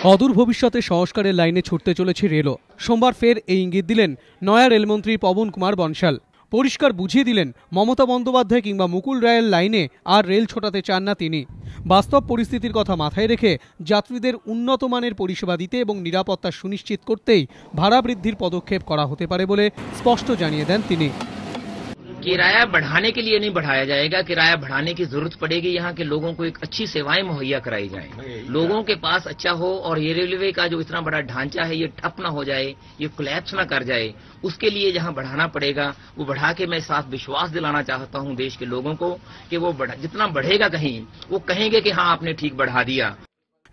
অদূর ভবিষ্যতে সংস্কারের লাইনে ছুটতে চলেছে রেলও। সোমবার ফের এই ইঙ্গিত দিলেন নয়া রেলমন্ত্রী পবন কুমার বনশাল। পরিষ্কার বুঝিয়ে দিলেন মমতা বন্দ্যোপাধ্যায় কিংবা মুকুল রায়ের লাইনে আর রেল ছোটাতে চান না তিনি। বাস্তব পরিস্থিতির কথা মাথায় রেখে যাত্রীদের উন্নত মানের পরিষেবা দিতে এবং নিরাপত্তা সুনিশ্চিত করতেই ভাড়া বৃদ্ধির পদক্ষেপ করা হতে পারে বলে স্পষ্ট জানিয়ে দেন তিনি। किराया बढ़ाने के लिए नहीं बढ़ाया जाएगा, किराया बढ़ाने की जरूरत पड़ेगी। यहाँ के लोगों को एक अच्छी सेवाएं मुहैया कराई जाए, लोगों के पास अच्छा हो और ये रेलवे का जो इतना बड़ा ढांचा है ये ठप ना हो जाए, ये कोलैप्स ना कर जाए, उसके लिए जहाँ बढ़ाना पड़ेगा वो बढ़ा के मैं साफ विश्वास दिलाना चाहता हूँ देश के लोगों को कि वो जितना बढ़ेगा कहीं वो कहेंगे कि हाँ आपने ठीक बढ़ा दिया।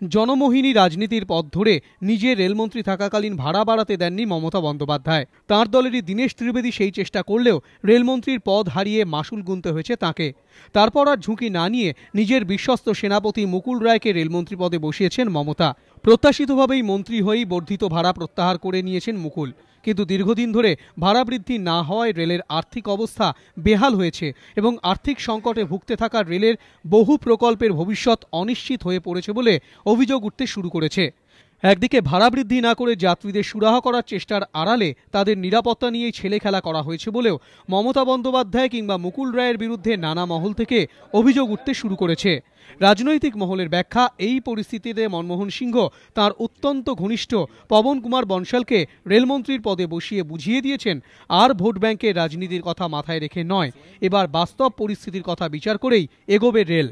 জনমোহিনী রাজনীতির পথ ধরে নিজে রেলমন্ত্রী থাকাকালীন ভাড়া বাড়াতে দেননি মমতা বন্দ্যোপাধ্যায়। তাঁর দলেরই দীনেশ ত্রিবেদী সেই চেষ্টা করলেও রেলমন্ত্রীর পদ হারিয়ে মাসুল গুনতে হয়েছে তাঁকে। তারপর আর ঝুঁকি না নিয়ে নিজের বিশ্বস্ত সেনাপতি মুকুল রায়কে রেলমন্ত্রী পদে বসিয়েছেন মমতা। প্রত্যাশিতভাবেই মন্ত্রী হয়েই বর্ধিত ভাড়া প্রত্যাহার করে নিয়েছেন মুকুল। কিন্তু দীর্ঘদিন ধরে ভাড়া বৃদ্ধি না হওয়ায় রেলের আর্থিক অবস্থা বেহাল হয়েছে এবং আর্থিক সংকটে ভুগতে থাকা রেলের বহু প্রকল্পের ভবিষ্যৎ অনিশ্চিত হয়ে পড়েছে বলে অভিযোগ উঠতে শুরু করেছে। একদিকে ভাড়া বৃদ্ধি না করে যাত্রীদের সুরাহা করার চেষ্টার আড়ালে তাদের নিরাপত্তা নিয়েই ছেলেখেলা করা হয়েছে বলেও মমতা বন্দ্যোপাধ্যায় কিংবা মুকুল রায়ের বিরুদ্ধে নানা মহল থেকে অভিযোগ উঠতে শুরু করেছে। রাজনৈতিক মহলের ব্যাখ্যা, এই পরিস্থিতিতে মনমোহন সিংহ তাঁর অত্যন্ত ঘনিষ্ঠ পবন কুমার বনশালকে রেলমন্ত্রীর পদে বসিয়ে বুঝিয়ে দিয়েছেন আর ভোট ব্যাংকের রাজনীতির কথা মাথায় রেখে নয়, এবার বাস্তব পরিস্থিতির কথা বিচার করেই এগোবে রেল।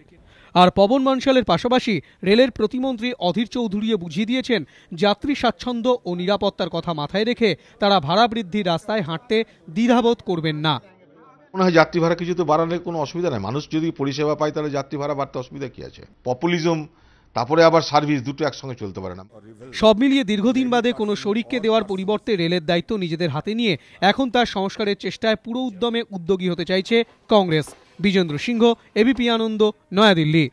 আর পবন বনশালের পাশাপাশি রেলের প্রতিমন্ত্রী অধীর চৌধুরীও বুঝিয়ে দিয়েছেন যাত্রী স্বাচ্ছন্দ্য ও নিরাপত্তার কথা মাথায় রেখে তারা ভাড়া বৃদ্ধির রাস্তায় হাঁটতে দ্বিধাবোধ করবেন না। মনে হয় যাত্রী ভাড়া কিছু তো বাড়ানোর কোনো অসুবিধা নেই, মানুষ যদি পরিষেবা পায় তাহলে যাত্রী ভাড়া বাড়তে অসুবিধা কি আছে? পপুলিজম তারপরে আবার সার্ভিস দুটো একসঙ্গে চলতে পারে না। সব মিলিয়ে দীর্ঘদিন বাদে কোনো শরিককে দেওয়ার পরিবর্তে রেলের দায়িত্ব নিজেদের হাতে নিয়ে এখন তার সংস্কারের চেষ্টায় পুরো উদ্যমে উদ্যোগী হতে চাইছে কংগ্রেস। বিজেন্দ্র সিংহ, এবিপি আনন্দ, নয়াদিল্লি।